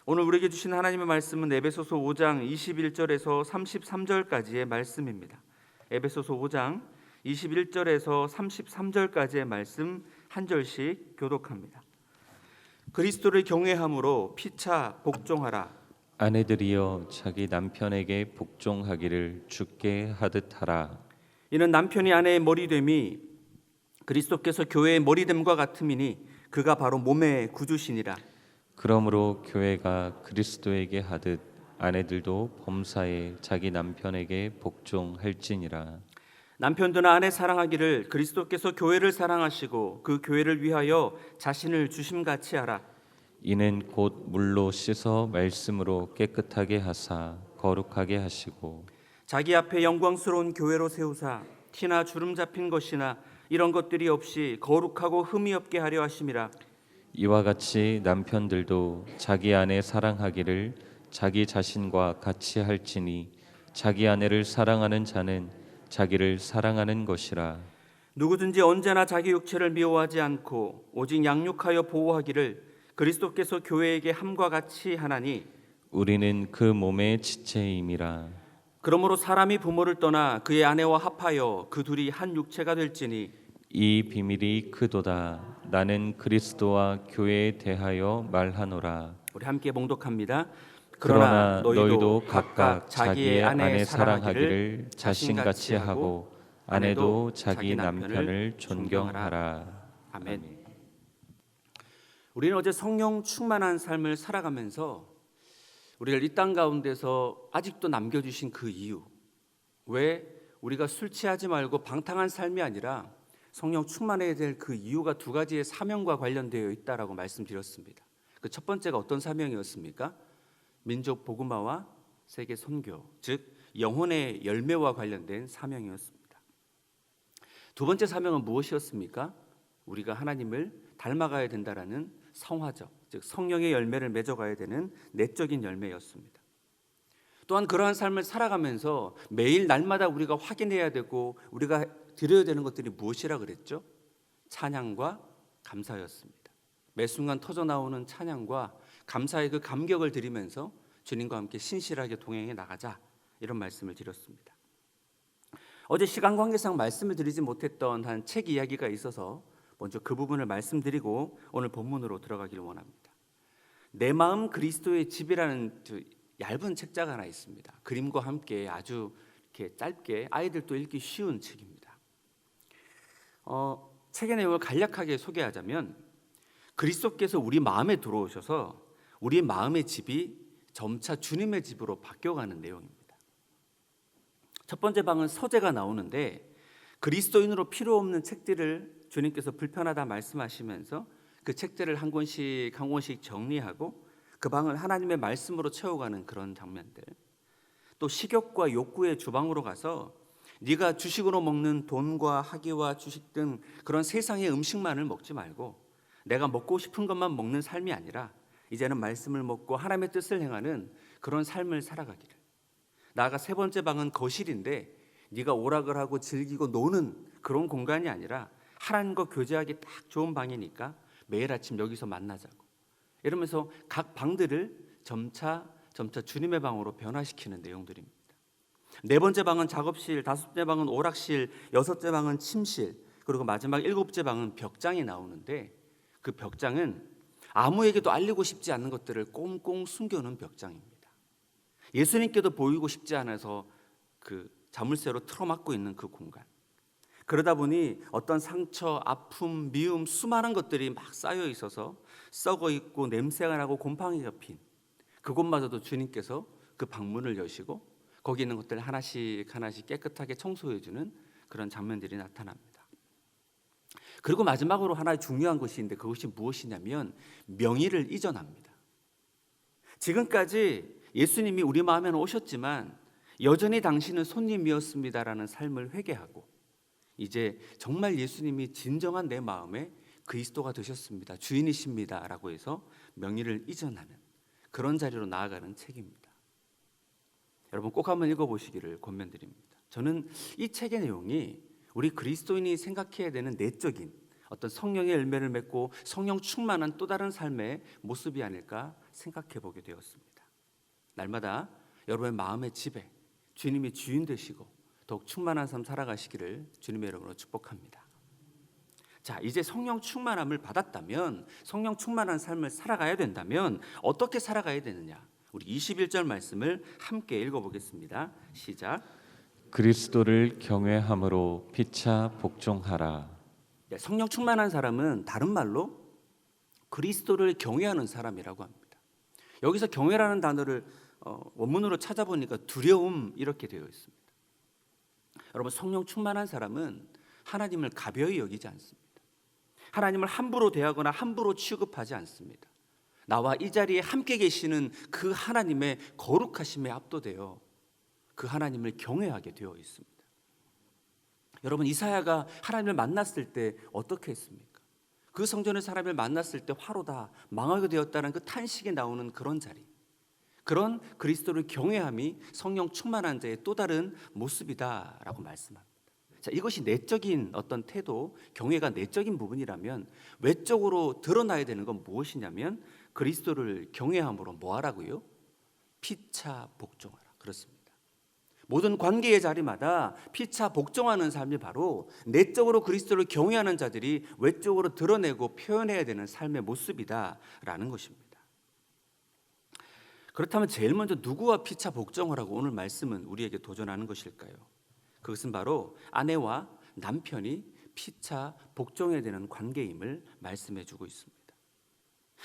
오늘 우리에게 주신 하나님의 말씀은 에베소서 5장 21절에서 33절까지의 말씀입니다. 에베소서 5장 21절에서 33절까지의 말씀 한 절씩 교독합니다. 그리스도를 경외함으로 피차 복종하라. 아내들이여 자기 남편에게 복종하기를 주께 하듯 하라. 이는 남편이 아내의 머리됨이 그리스도께서 교회의 머리됨과 같음이니 그가 바로 몸의 구주시니라. 그러므로 교회가 그리스도에게 하듯 아내들도 범사에 자기 남편에게 복종할지니라. 남편들은 아내 사랑하기를 그리스도께서 교회를 사랑하시고 그 교회를 위하여 자신을 주심같이 하라. 이는 곧 물로 씻어 말씀으로 깨끗하게 하사 거룩하게 하시고 자기 앞에 영광스러운 교회로 세우사 티나 주름 잡힌 것이나 이런 것들이 없이 거룩하고 흠이 없게 하려 하심이라. 이와 같이 남편들도 자기 아내 사랑하기를 자기 자신과 같이 할지니 자기 아내를 사랑하는 자는 자기를 사랑하는 것이라. 누구든지 언제나 자기 육체를 미워하지 않고 오직 양육하여 보호하기를 그리스도께서 교회에게 함과 같이 하나니 우리는 그 몸의 지체임이라. 그러므로 사람이 부모를 떠나 그의 아내와 합하여 그 둘이 한 육체가 될지니 이 비밀이 크도다. 나는 그리스도와 교회에 대하여 말하노라. 우리 함께 봉독합니다. 그러나 너희도 각각 자기의 아내 사랑하기를 자신같이 하고 아내도 자기 남편을 존경하라. 아멘. 우리는 어제 성령 충만한 삶을 살아가면서 우리를 이 땅 가운데서 아직도 남겨주신 그 이유, 왜 우리가 술 취하지 말고 방탕한 삶이 아니라 성령 충만해야 될 그 이유가 두 가지의 사명과 관련되어 있다라고 말씀드렸습니다. 그 첫 번째가 어떤 사명이었습니까? 민족 복음화와 세계 선교, 즉 영혼의 열매와 관련된 사명이었습니다. 두 번째 사명은 무엇이었습니까? 우리가 하나님을 닮아가야 된다라는 성화적, 즉 성령의 열매를 맺어가야 되는 내적인 열매였습니다. 또한 그러한 삶을 살아가면서 매일 날마다 우리가 확인해야 되고 우리가 드려야 되는 것들이 무엇이라 그랬죠? 찬양과 감사였습니다. 매 순간 터져나오는 찬양과 감사의 그 감격을 드리면서 주님과 함께 신실하게 동행해 나가자, 이런 말씀을 드렸습니다. 어제 시간 관계상 말씀을 드리지 못했던 한 책 이야기가 있어서 먼저 그 부분을 말씀드리고 오늘 본문으로 들어가기를 원합니다. 내 마음 그리스도의 집이라는 얇은 책자가 하나 있습니다. 그림과 함께 아주 이렇게 짧게 아이들도 읽기 쉬운 책입니다. 책의 내용을 간략하게 소개하자면 그리스도께서 우리 마음에 들어오셔서 우리 마음의 집이 점차 주님의 집으로 바뀌어가는 내용입니다. 첫 번째 방은 서재가 나오는데 그리스도인으로 필요 없는 책들을 주님께서 불편하다 말씀하시면서 그 책들을 한 권씩 한 권씩 정리하고 그 방을 하나님의 말씀으로 채워가는 그런 장면들. 또 식욕과 욕구의 주방으로 가서 네가 주식으로 먹는 돈과 학위와 주식 등 그런 세상의 음식만을 먹지 말고 내가 먹고 싶은 것만 먹는 삶이 아니라 이제는 말씀을 먹고 하나님의 뜻을 행하는 그런 삶을 살아가기를. 나아가 세 번째 방은 거실인데 네가 오락을 하고 즐기고 노는 그런 공간이 아니라 하나님과 교제하기 딱 좋은 방이니까 매일 아침 여기서 만나자고, 이러면서 각 방들을 점차 주님의 방으로 변화시키는 내용들입니다. 네 번째 방은 작업실, 다섯째 방은 오락실, 여섯째 방은 침실, 그리고 마지막 일곱째 방은 벽장이 나오는데 그 벽장은 아무에게도 알리고 싶지 않는 것들을 꽁꽁 숨겨놓은 벽장입니다. 예수님께도 보이고 싶지 않아서 그 자물쇠로 틀어막고 있는 그 공간. 그러다 보니 어떤 상처, 아픔, 미움, 수많은 것들이 막 쌓여 있어서 썩어 있고 냄새가 나고 곰팡이가 핀 그곳마저도 주님께서 그 방문을 여시고 거기 있는 것들을 하나씩 깨끗하게 청소해주는 그런 장면들이 나타납니다. 그리고 마지막으로 하나 중요한 것이 있는데 그것이 무엇이냐면 명의를 이전합니다. 지금까지 예수님이 우리 마음에는 오셨지만 여전히 당신은 손님이었습니다라는 삶을 회개하고 이제 정말 예수님이 진정한 내 마음에 그리스도가 되셨습니다, 주인이십니다 라고 해서 명의를 이전하는 그런 자리로 나아가는 책입니다. 여러분 꼭 한번 읽어보시기를 권면드립니다. 저는 이 책의 내용이 우리 그리스도인이 생각해야 되는 내적인 어떤 성령의 열매를 맺고 성령 충만한 또 다른 삶의 모습이 아닐까 생각해 보게 되었습니다. 날마다 여러분의 마음의 집에 주님이 주인 되시고 더욱 충만한 삶 살아가시기를 주님의 이름으로 축복합니다. 자, 이제 성령 충만함을 받았다면, 성령 충만한 삶을 살아가야 된다면 어떻게 살아가야 되느냐? 우리 21절 말씀을 함께 읽어보겠습니다. 시작. 그리스도를 경외함으로 피차 복종하라. 성령 충만한 사람은 다른 말로 그리스도를 경외하는 사람이라고 합니다. 여기서 경외라는 단어를 원문으로 찾아보니까 두려움 이렇게 되어 있습니다. 여러분, 성령 충만한 사람은 하나님을 가벼이 여기지 않습니다. 하나님을 함부로 대하거나 함부로 취급하지 않습니다. 나와 이 자리에 함께 계시는 그 하나님의 거룩하심에 압도되어 그 하나님을 경외하게 되어 있습니다. 여러분, 이사야가 하나님을 만났을 때 어떻게 했습니까? 그 성전의 사람을 만났을 때 화로다, 망하게 되었다는 그 탄식이 나오는 그런 자리, 그런 그리스도를 경외함이 성령 충만한 자의 또 다른 모습이다라고 말씀합니다. 자, 이것이 내적인 어떤 태도, 경외가 내적인 부분이라면 외적으로 드러나야 되는 건 무엇이냐면 그리스도를 경외함으로 뭐 하라고요? 피차 복종하라. 그렇습니다. 모든 관계의 자리마다 피차 복종하는 삶이 바로 내적으로 그리스도를 경외하는 자들이 외적으로 드러내고 표현해야 되는 삶의 모습이다라는 것입니다. 그렇다면 제일 먼저 누구와 피차 복종하라고 오늘 말씀은 우리에게 도전하는 것일까요? 그것은 바로 아내와 남편이 피차 복종해야 되는 관계임을 말씀해 주고 있습니다.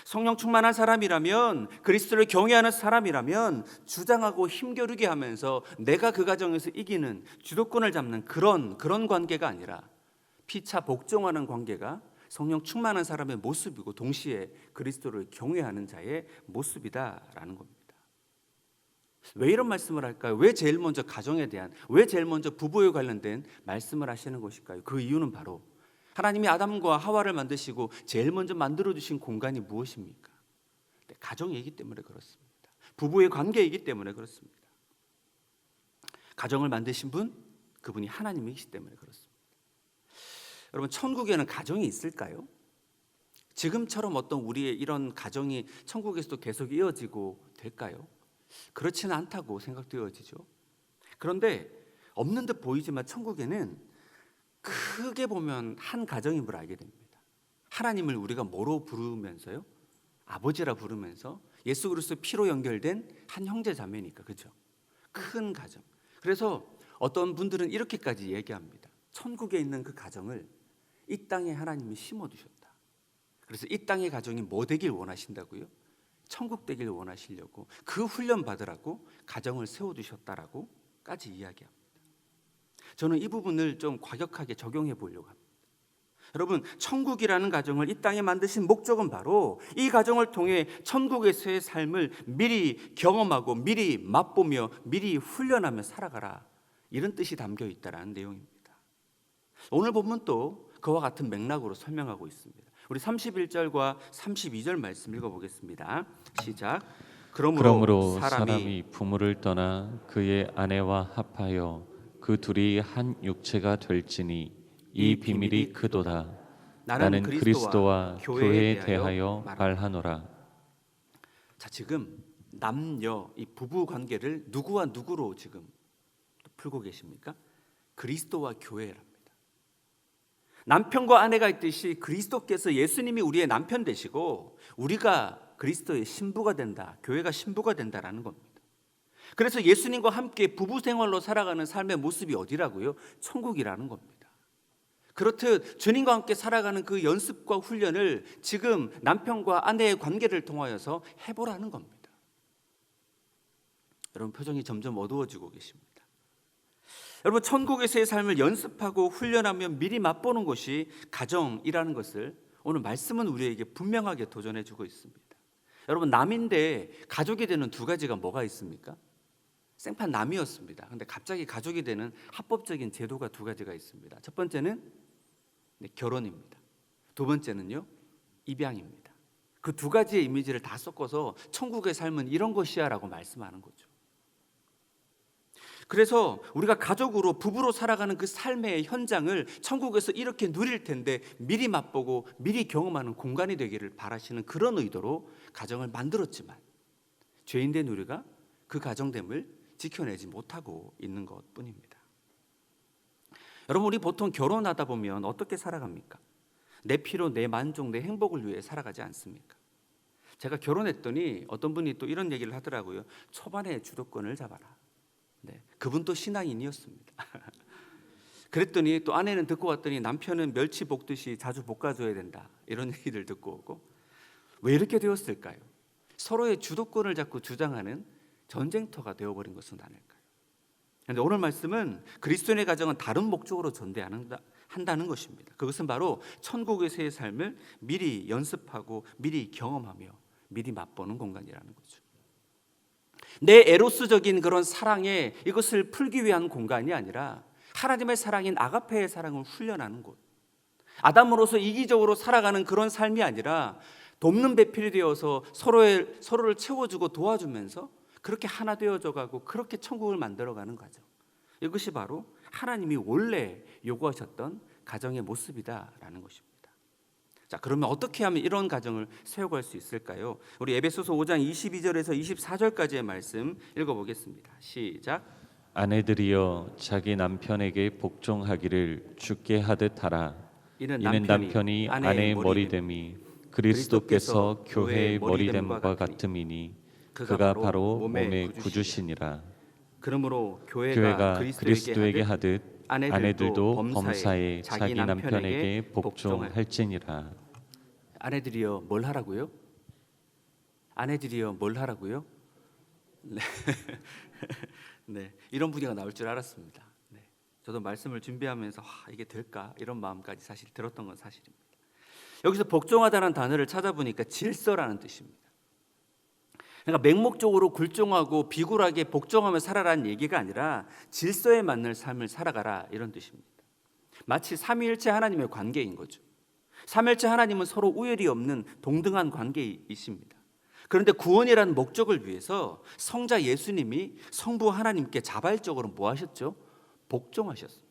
성령 충만한 사람이라면, 그리스도를 경외하는 사람이라면 주장하고 힘겨루게 하면서 내가 그 가정에서 이기는 주도권을 잡는 그런 관계가 아니라 피차 복종하는 관계가 성령 충만한 사람의 모습이고 동시에 그리스도를 경외하는 자의 모습이다라는 겁니다. 왜 이런 말씀을 할까요? 왜 제일 먼저 가정에 대한, 왜 제일 먼저 부부에 관련된 말씀을 하시는 것일까요? 그 이유는 바로 하나님이 아담과 하와를 만드시고 제일 먼저 만들어주신 공간이 무엇입니까? 가정이기 때문에 그렇습니다. 부부의 관계이기 때문에 그렇습니다. 가정을 만드신 분, 그분이 하나님이시기 때문에 그렇습니다. 여러분, 천국에는 가정이 있을까요? 지금처럼 어떤 우리의 이런 가정이 천국에서도 계속 이어지고 될까요? 그렇지는 않다고 생각되어지죠. 그런데 없는 듯 보이지만 천국에는 크게 보면 한 가정임을 알게 됩니다. 하나님을 우리가 뭐로 부르면서요? 아버지라 부르면서 예수 그리스도 피로 연결된 한 형제 자매니까, 그렇죠? 큰 가정. 그래서 어떤 분들은 이렇게까지 얘기합니다. 천국에 있는 그 가정을 이 땅에 하나님이 심어두셨다. 그래서 이 땅의 가정이 뭐 되길 원하신다고요? 천국 되길 원하시려고 그 훈련 받으라고 가정을 세워두셨다라고까지 이야기합니다. 저는 이 부분을 좀 과격하게 적용해 보려고 합니다. 여러분, 천국이라는 가정을 이 땅에 만드신 목적은 바로 이 가정을 통해 천국에서의 삶을 미리 경험하고 미리 맛보며 미리 훈련하며 살아가라, 이런 뜻이 담겨 있다는 내용입니다. 오늘 본문 또 그와 같은 맥락으로 설명하고 있습니다. 우리 31절과 32절 말씀 읽어보겠습니다. 시작. 그러므로 사람이 부모를 떠나 그의 아내와 합하여 그 둘이 한 육체가 될지니 이 비밀이 크도다. 나는 그리스도와 교회에 대하여 말하노라. 자, 지금 남녀 이 부부 관계를 누구와 누구로 지금 풀고 계십니까? 그리스도와 교회랍니다. 남편과 아내가 있듯이 그리스도께서 예수님이 우리의 남편 되시고 우리가 그리스도의 신부가 된다, 교회가 신부가 된다라는 겁니다. 그래서 예수님과 함께 부부 생활로 살아가는 삶의 모습이 어디라고요? 천국이라는 겁니다. 그렇듯 주님과 함께 살아가는 그 연습과 훈련을 지금 남편과 아내의 관계를 통하여서 해보라는 겁니다. 여러분, 표정이 점점 어두워지고 계십니다. 여러분, 천국에서의 삶을 연습하고 훈련하며 미리 맛보는 것이 가정이라는 것을 오늘 말씀은 우리에게 분명하게 도전해주고 있습니다. 여러분, 남인데 가족이 되는 두 가지가 뭐가 있습니까? 생판 남이었습니다. 그런데 갑자기 가족이 되는 합법적인 제도가 두 가지가 있습니다. 첫 번째는 결혼입니다. 두 번째는요, 입양입니다. 그 두 가지의 이미지를 다 섞어서 천국의 삶은 이런 것이야 라고 말씀하는 거죠. 그래서 우리가 가족으로 부부로 살아가는 그 삶의 현장을 천국에서 이렇게 누릴 텐데 미리 맛보고 미리 경험하는 공간이 되기를 바라시는 그런 의도로 가정을 만들었지만 죄인된 우리가 그 가정됨을 지켜내지 못하고 있는 것뿐입니다. 여러분, 우리 보통 결혼하다 보면 어떻게 살아갑니까? 내 필요, 내 만족, 내 행복을 위해 살아가지 않습니까? 제가 결혼했더니 어떤 분이 또 이런 얘기를 하더라고요. 초반에 주도권을 잡아라. 네, 그분도 신앙인이었습니다. 그랬더니 또 아내는 듣고 왔더니 남편은 멸치 볶듯이 자주 볶아줘야 된다, 이런 얘기를 듣고 오고. 왜 이렇게 되었을까요? 서로의 주도권을 자꾸 주장하는 전쟁터가 되어버린 것은 아닐까요? 그런데 오늘 말씀은 그리스도인의 가정은 다른 목적으로 전대한다는 것입니다. 그것은 바로 천국에서의 삶을 미리 연습하고 미리 경험하며 미리 맛보는 공간이라는 거죠. 내 에로스적인 그런 사랑에 이것을 풀기 위한 공간이 아니라 하나님의 사랑인 아가페의 사랑을 훈련하는 곳. 아담으로서 이기적으로 살아가는 그런 삶이 아니라 돕는 배필이 되어서 서로를 채워주고 도와주면서 그렇게 하나 되어져 가고 그렇게 천국을 만들어가는 과정. 이것이 바로 하나님이 원래 요구하셨던 가정의 모습이다라는 것입니다. 자, 그러면 어떻게 하면 이런 가정을 세워갈 수 있을까요? 우리 에베소서 5장 22절에서 24절까지의 말씀 읽어보겠습니다. 시작. 아내들이여 자기 남편에게 복종하기를 주께 하듯 하라. 이는 이는 남편이 아내의 머리됨이 그리스도께서 교회의 머리됨과 같음이니 그가 바로 몸의 구주시니라. 그러므로 교회가 그리스도에게 하듯 아내들도 범사에 자기 남편에게 복종할지니라. 아내들이여 뭘 하라고요? 아내들이여 뭘 하라고요? 네. 네, 이런 분위기가 나올 줄 알았습니다. 네, 저도 말씀을 준비하면서 이게 될까 이런 마음까지 사실 들었던 건 사실입니다. 여기서 복종하다는 단어를 찾아보니까 질서라는 뜻입니다. 그러니까 맹목적으로 굴종하고 비굴하게 복종하며 살아라는 얘기가 아니라 질서에 맞는 삶을 살아가라, 이런 뜻입니다. 마치 삼위일체 하나님의 관계인 거죠. 삼위일체 하나님은 서로 우열이 없는 동등한 관계이십니다. 그런데 구원이라는 목적을 위해서 성자 예수님이 성부 하나님께 자발적으로 뭐 하셨죠? 복종하셨습니다.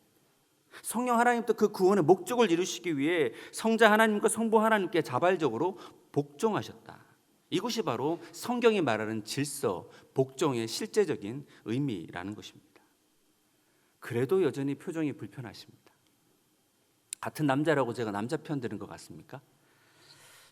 성령 하나님도 그 구원의 목적을 이루시기 위해 성자 하나님과 성부 하나님께 자발적으로 복종하셨다. 이것이 바로 성경이 말하는 질서, 복종의 실제적인 의미라는 것입니다. 그래도 여전히 표정이 불편하십니다. 같은 남자라고 제가 남자 편 드는 것 같습니까?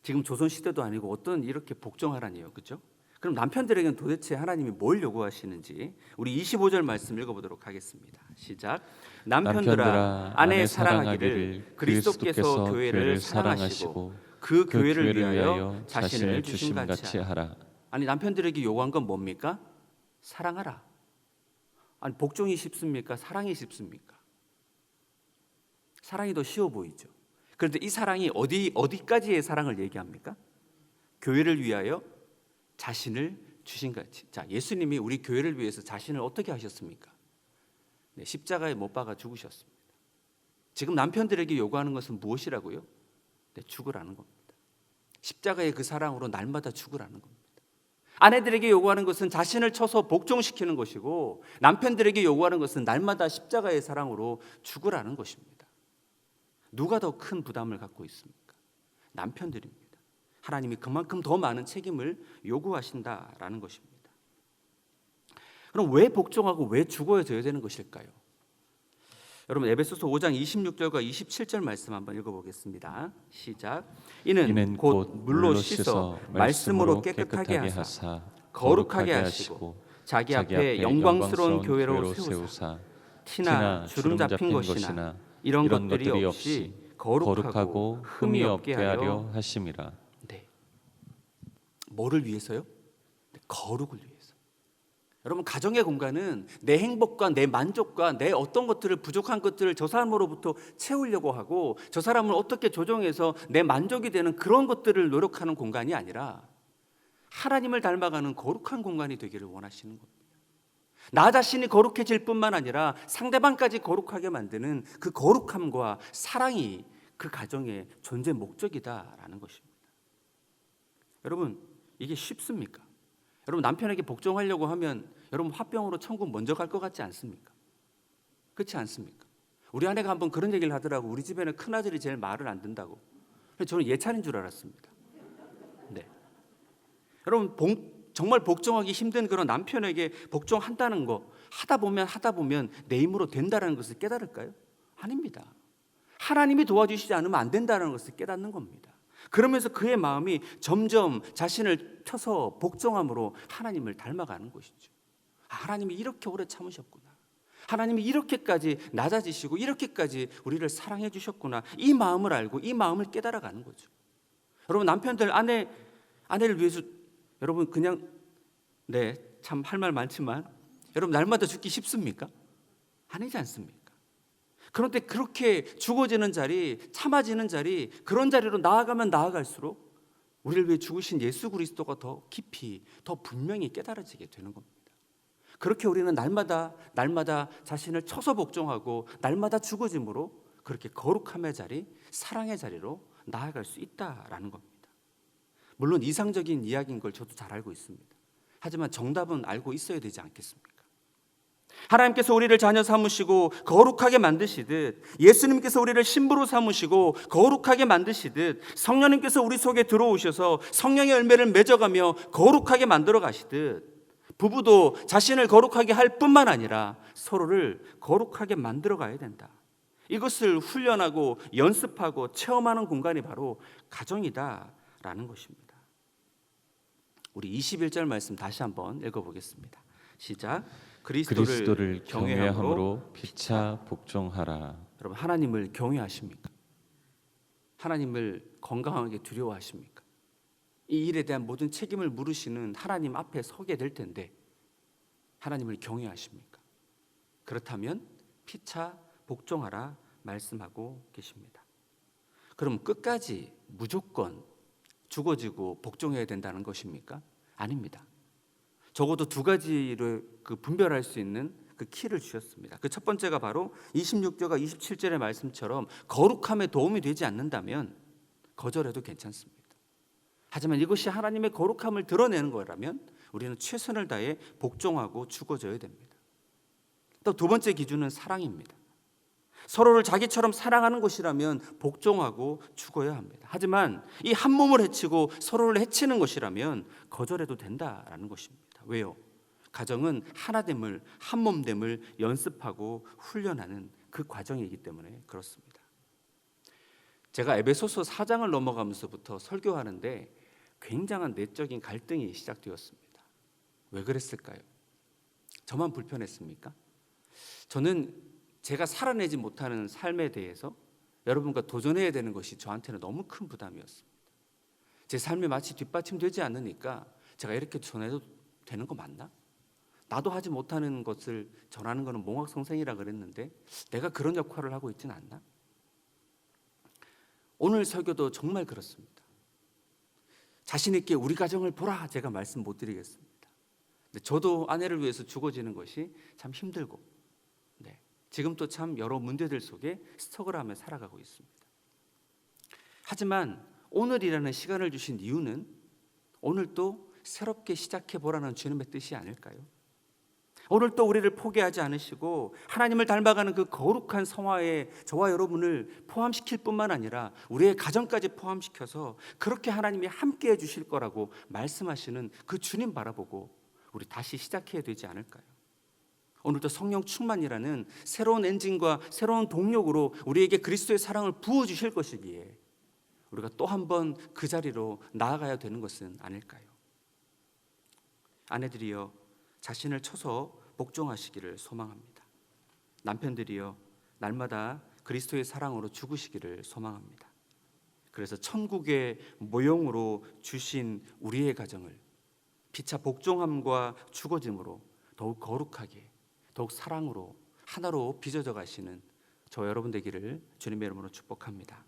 지금 조선시대도 아니고 어떤 이렇게 복종하라니요, 그렇죠? 그럼 남편들에게는 도대체 하나님이 뭘 요구하시는지 우리 25절 말씀 읽어보도록 하겠습니다. 시작. 남편들아 아내 사랑하기를 그리스도께서 교회를 사랑하시고 그 교회를 위하여 자신을 주심같이 하라. 아니, 남편들에게 요구한 건 뭡니까? 사랑하라. 아니, 복종이 쉽습니까? 사랑이 쉽습니까? 사랑이 더 쉬워 보이죠. 그런데 이 사랑이 어디까지의 사랑을 얘기합니까? 교회를 위하여 자신을 주신같이. 자, 예수님이 우리 교회를 위해서 자신을 어떻게 하셨습니까? 네, 십자가에 못 박아 죽으셨습니다. 지금 남편들에게 요구하는 것은 무엇이라고요? 네, 죽으라는 겁니다. 십자가의 그 사랑으로 날마다 죽으라는 겁니다. 아내들에게 요구하는 것은 자신을 쳐서 복종시키는 것이고 남편들에게 요구하는 것은 날마다 십자가의 사랑으로 죽으라는 것입니다. 누가 더 큰 부담을 갖고 있습니까? 남편들입니다. 하나님이 그만큼 더 많은 책임을 요구하신다라는 것입니다. 그럼 왜 복종하고 왜 죽어져야 되는 것일까요? 여러분, 에베소서 5장 26절과 27절 말씀 한번 읽어보겠습니다. 시작. 이는 곧 물로 씻어 말씀으로 깨끗하게 하사 거룩하게 하시고 자기 앞에 영광스러운 교회로 세우사 티나 주름 잡힌 것이나 이런 것들이 없이 거룩하고 흠이 없게 하려 하심이라. 네. 뭐를 위해서요? 거룩을 위해서. 여러분, 가정의 공간은 내 행복과 내 만족과 내 어떤 것들을 부족한 것들을 저 사람으로부터 채우려고 하고 저 사람을 어떻게 조정해서 내 만족이 되는 그런 것들을 노력하는 공간이 아니라 하나님을 닮아가는 거룩한 공간이 되기를 원하시는 겁니다. 나 자신이 거룩해질 뿐만 아니라 상대방까지 거룩하게 만드는 그 거룩함과 사랑이 그 가정의 존재 목적이다라는 것입니다. 여러분, 이게 쉽습니까? 여러분, 남편에게 복종하려고 하면 여러분 화병으로 천국 먼저 갈 것 같지 않습니까? 그렇지 않습니까? 우리 아내가 한번 그런 얘기를 하더라고. 우리 집에는 큰아들이 제일 말을 안 듣는다고. 저는 예찬인 줄 알았습니다. 네. 여러분 정말 복종하기 힘든 그런 남편에게 복종한다는 거 하다 보면 내 힘으로 된다는 것을 깨달을까요? 아닙니다. 하나님이 도와주시지 않으면 안 된다는 것을 깨닫는 겁니다. 그러면서 그의 마음이 점점 자신을 펴서 복종함으로 하나님을 닮아가는 것이죠. 하나님이 이렇게 오래 참으셨구나. 하나님이 이렇게까지 낮아지시고 이렇게까지 우리를 사랑해 주셨구나. 이 마음을 알고 이 마음을 깨달아가는 거죠. 여러분 남편들 아내를 위해서 여러분 그냥 참 할 말 많지만 여러분 날마다 죽기 쉽습니까? 아니지 않습니까? 그런데 그렇게 죽어지는 자리, 참아지는 자리, 그런 자리로 나아가면 나아갈수록 우리를 위해 죽으신 예수 그리스도가 더 깊이, 더 분명히 깨달아지게 되는 겁니다. 그렇게 우리는 날마다 자신을 쳐서 복종하고 날마다 죽어짐으로 그렇게 거룩함의 자리, 사랑의 자리로 나아갈 수 있다라는 겁니다. 물론 이상적인 이야기인 걸 저도 잘 알고 있습니다. 하지만 정답은 알고 있어야 되지 않겠습니까? 하나님께서 우리를 자녀 삼으시고 거룩하게 만드시듯, 예수님께서 우리를 신부로 삼으시고 거룩하게 만드시듯, 성령님께서 우리 속에 들어오셔서 성령의 열매를 맺어가며 거룩하게 만들어 가시듯, 부부도 자신을 거룩하게 할 뿐만 아니라 서로를 거룩하게 만들어 가야 된다. 이것을 훈련하고 연습하고 체험하는 공간이 바로 가정이다라는 것입니다. 우리 21절 말씀 다시 한번 읽어보겠습니다. 시작. 그리스도를 경외함으로 피차 복종하라. 여러분 하나님을 경외하십니까? 하나님을 건강하게 두려워하십니까? 이 일에 대한 모든 책임을 물으시는 하나님 앞에 서게 될 텐데 하나님을 경외하십니까? 그렇다면 피차 복종하라 말씀하고 계십니다. 그럼 끝까지 무조건 죽어지고 복종해야 된다는 것입니까? 아닙니다. 적어도 두 가지를 분별할 수 있는 그 키를 주셨습니다. 그 첫 번째가 바로 26절과 27절의 말씀처럼 거룩함에 도움이 되지 않는다면 거절해도 괜찮습니다. 하지만 이것이 하나님의 거룩함을 드러내는 거라면 우리는 최선을 다해 복종하고 죽어져야 됩니다. 또 두 번째 기준은 사랑입니다. 서로를 자기처럼 사랑하는 것이라면 복종하고 죽어야 합니다. 하지만 이 한 몸을 해치고 서로를 해치는 것이라면 거절해도 된다라는 것입니다. 왜요? 가정은 하나됨을, 한 몸됨을 연습하고 훈련하는 그 과정이기 때문에 그렇습니다. 제가 에베소서 4장을 넘어가면서부터 설교하는데 굉장한 내적인 갈등이 시작되었습니다. 왜 그랬을까요? 저만 불편했습니까? 저는 제가 살아내지 못하는 삶에 대해서 여러분과 도전해야 되는 것이 저한테는 너무 큰 부담이었습니다. 제 삶이 마치 뒷받침되지 않으니까 제가 이렇게 전해도 되는 거 맞나? 나도 하지 못하는 것을 전하는 것은 몽학성생이라 그랬는데 내가 그런 역할을 하고 있지는 않나? 오늘 설교도 정말 그렇습니다. 자신 있게 우리 가정을 보라 제가 말씀 못 드리겠습니다. 근데 저도 아내를 위해서 죽어지는 것이 참 힘들고 지금도 참 여러 문제들 속에 스트러글하며 살아가고 있습니다. 하지만 오늘이라는 시간을 주신 이유는 오늘 또 새롭게 시작해보라는 주님의 뜻이 아닐까요? 오늘 또 우리를 포기하지 않으시고 하나님을 닮아가는 그 거룩한 성화에 저와 여러분을 포함시킬 뿐만 아니라 우리의 가정까지 포함시켜서 그렇게 하나님이 함께해 주실 거라고 말씀하시는 그 주님 바라보고 우리 다시 시작해야 되지 않을까요? 오늘도 성령 충만이라는 새로운 엔진과 새로운 동력으로 우리에게 그리스도의 사랑을 부어주실 것이기에 우리가 또 한 번 그 자리로 나아가야 되는 것은 아닐까요? 아내들이여 자신을 쳐서 복종하시기를 소망합니다. 남편들이여 날마다 그리스도의 사랑으로 죽으시기를 소망합니다. 그래서 천국의 모형으로 주신 우리의 가정을 피차 복종함과 죽어짐으로 더욱 거룩하게 더욱 사랑으로 하나로 빚어져 가시는 저 여러분 되기를 주님의 이름으로 축복합니다.